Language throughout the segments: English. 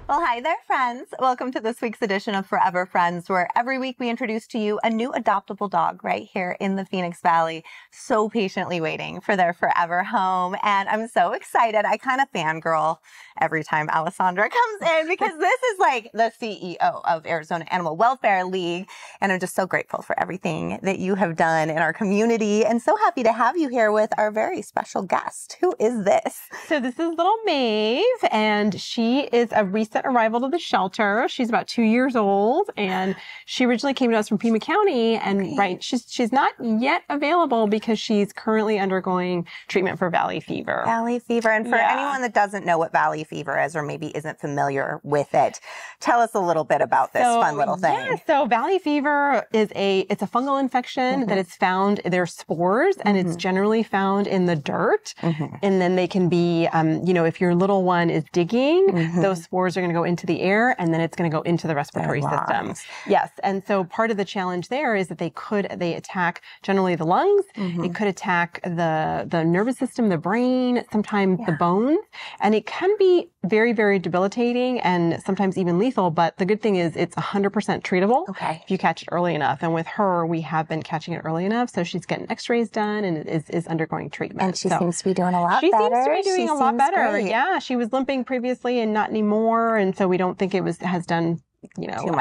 Well, hi there, friends. Welcome to this week's edition of Forever Friends, where every week we introduce to you a new adoptable dog right here in the Phoenix Valley, so patiently waiting for their forever home. And I'm so excited. I kind of fangirl every time Alessandra comes in because this is like the CEO of Arizona Animal Welfare League. And I'm just so grateful for everything that you have done in our community and so happy to have you here with our very special guest. Who is this? So this is little Maeve, and she is a recent arrival to the shelter. She's about 2 years old, and she originally came to us from Pima County. And right, she's not yet available because she's currently undergoing treatment for valley fever. Valley fever, and for anyone that doesn't know what valley fever is, or maybe isn't familiar with it, tell us a little bit about this fun little thing. Yeah, so valley fever is it's a fungal infection that is found. They're spores, and it's generally found in the dirt, and then they can be, if your little one is digging, those spores are going to go into the air, and then it's going to go into the respiratory system. Yes. And so part of the challenge there is that they attack generally the lungs. It could attack the nervous system, the brain, sometimes the bones. And it can be very, very debilitating and sometimes even lethal. But the good thing is it's 100% treatable if you catch it early enough. And with her, we have been catching it early enough. So she's getting x-rays done and is undergoing treatment. And she seems to be doing a lot better. She seems to be doing a lot better. Great. Yeah. She was limping previously and not anymore. And so we don't think has done too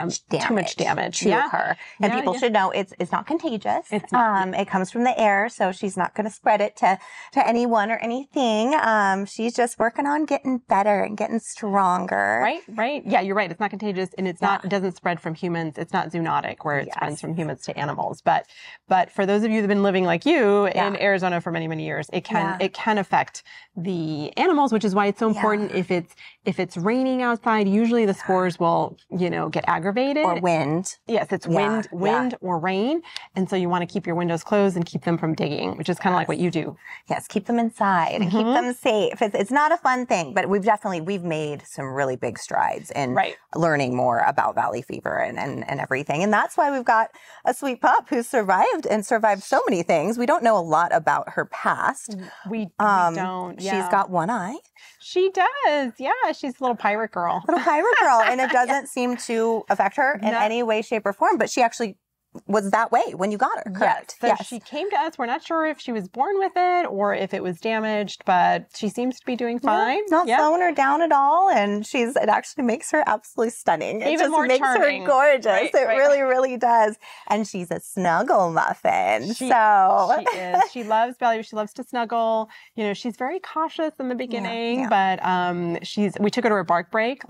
much damage to her. And people should know it's not contagious. It's not. It comes from the air, so she's not going to spread it to anyone or anything. She's just working on getting better and getting stronger. Right. Yeah, you're right. It's not contagious, and it doesn't spread from humans. It's not zoonotic, where it spreads from humans to animals. But for those of you that have been living like you in Arizona for many, many years, it can affect the animals, which is why it's so important. If it's raining outside, usually the spores will get aggravated. Or wind. Yes, it's wind or rain. And so you want to keep your windows closed and keep them from digging, which is kind of like what you do. Yes, keep them inside and keep them safe. It's not a fun thing, but we've made some really big strides in learning more about valley fever and everything. And that's why we've got a sweet pup who survived so many things. We don't know a lot about her past. We don't. She's got one eye. She does. Yeah, she's a little pirate girl. And it doesn't seem to affect her in any way, shape, or form. But she actually was that way when you got her, correct? Yes. So she came to us. We're not sure if she was born with it or if it was damaged, but she seems to be doing fine. It's not slowing her down at all, and it actually makes her absolutely stunning. It Even more makes charming. her gorgeous. It really, really does. And she's a snuggle muffin. She is. She loves Valley. She loves to snuggle. She's very cautious in the beginning, but we took her to a bark break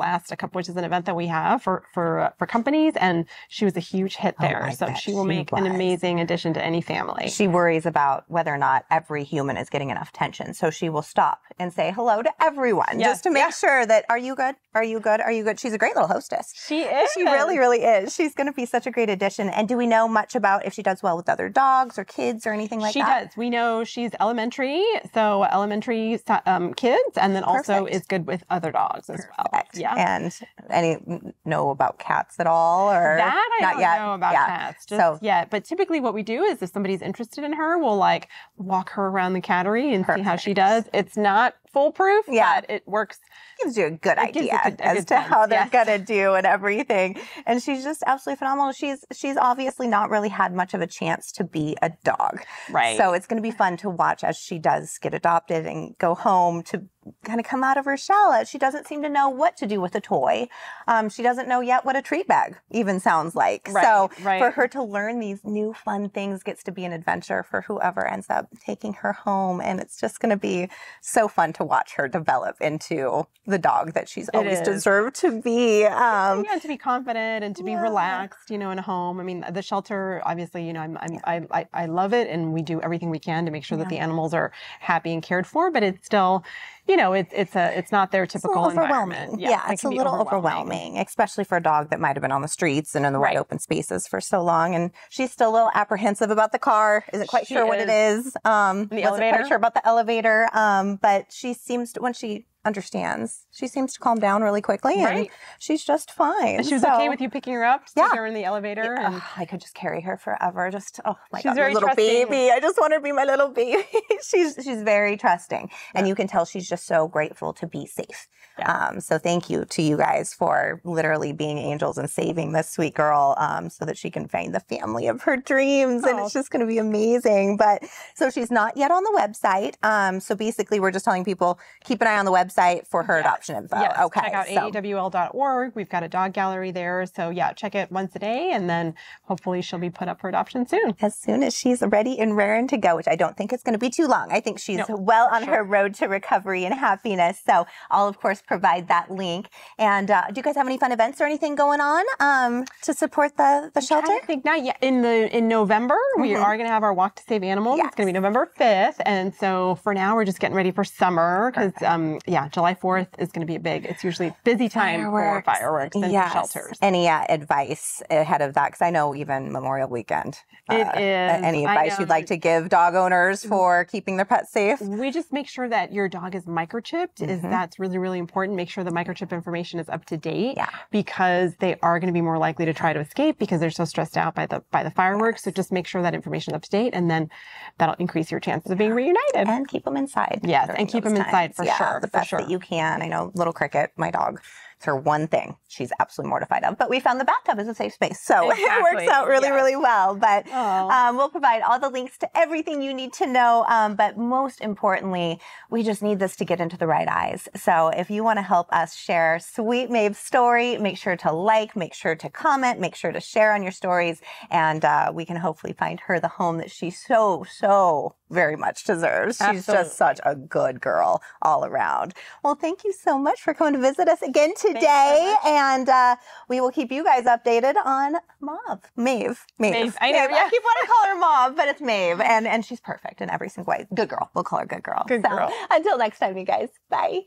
which is an event that we have for companies, and she was a huge hit there. So she will make an amazing addition to any family. She worries about whether or not every human is getting enough attention. So she will stop and say hello to everyone just to make sure that, are you good? Are you good? Are you good? She's a great little hostess. She is. She really, really is. She's going to be such a great addition. And do we know much about if she does well with other dogs or kids or anything like that? She does. We know she's elementary, so elementary kids, and then also is good with other dogs as well. Yeah. And know about cats at all? Or that I don't know about cats. But typically what we do is if somebody's interested in her, we'll walk her around the cattery and see how she does. It's not foolproof, but it works. Gives you a good idea as to how they're going to do and everything. And she's just absolutely phenomenal. She's obviously not really had much of a chance to be a dog. Right. So it's going to be fun to watch as she does get adopted and go home to kind of come out of her shell. She doesn't seem to know what to do with a toy. She doesn't know yet what a treat bag even sounds like. So for her to learn these new fun things gets to be an adventure for whoever ends up taking her home. And it's just going to be so fun to watch her develop into the dog that she's always deserved to be. To be confident and to be relaxed, in a home. I mean, the shelter, obviously, I love it, and we do everything we can to make sure that the animals are happy and cared for, but it's still, it's not their typical environment. It's a little overwhelming, especially for a dog that might have been on the streets and in the wide open spaces for so long. And she's still a little apprehensive about the car. Isn't quite sure what it is. The elevator. Quite sure about the elevator. But she seems to, when she understands. She seems to calm down really quickly, and she's just fine. She was okay with you picking her up, take her in the elevator. Yeah. And I could just carry her forever. Just, oh my she's God, very my little trusting. baby. I just want her to be my little baby. She's very trusting. And you can tell she's just so grateful to be safe. Yeah. So thank you to you guys for literally being angels and saving this sweet girl so that she can find the family of her dreams. And it's just going to be amazing. But so she's not yet on the website. So basically, we're just telling people, keep an eye on the website for her adoption info. Yes. Okay. Check out AAWL.org. We've got a dog gallery there. So yeah, check it once a day. And then hopefully she'll be put up for adoption soon. As soon as she's ready and raring to go, which I don't think it's going to be too long. I think she's well on her road to recovery and happiness. So I'll, of course, provide that link. And do you guys have any fun events or anything going on to support the shelter? I think not yet. In November, we are going to have our Walk to Save Animals. Yes. It's going to be November 5th. And so for now, we're just getting ready for summer because, July 4th is going to be it's usually a busy time for fireworks and shelters. Any advice ahead of that? Because I know even Memorial Weekend. It is. Any advice you'd like to give dog owners for keeping their pets safe? We just make sure that your dog is microchipped. That's really, really important. Make sure the microchip information is up to date because they are going to be more likely to try to escape because they're so stressed out by the fireworks. So just make sure that information is up to date, and then that'll increase your chances of being reunited. And keep them inside. Yes, and keep them inside for sure. The best that you can. I know Little Cricket, my dog, it's her one thing she's absolutely mortified of. But we found the bathtub is a safe space. So it works out really, really well. But we'll provide all the links to everything you need to know. But most importantly, we just need this to get into the right eyes. So if you want to help us share Sweet Maeve's story, make sure to like, make sure to comment, make sure to share on your stories. And we can hopefully find her the home that she so very much deserves. She's just such a good girl all around. Well, thank you so much for coming to visit us again today. And we will keep you guys updated on Maeve. I know. I keep wanting to call her Maeve, but it's Maeve. And she's perfect in every single way. Good girl. We'll call her good girl. Good girl. Until next time, you guys. Bye.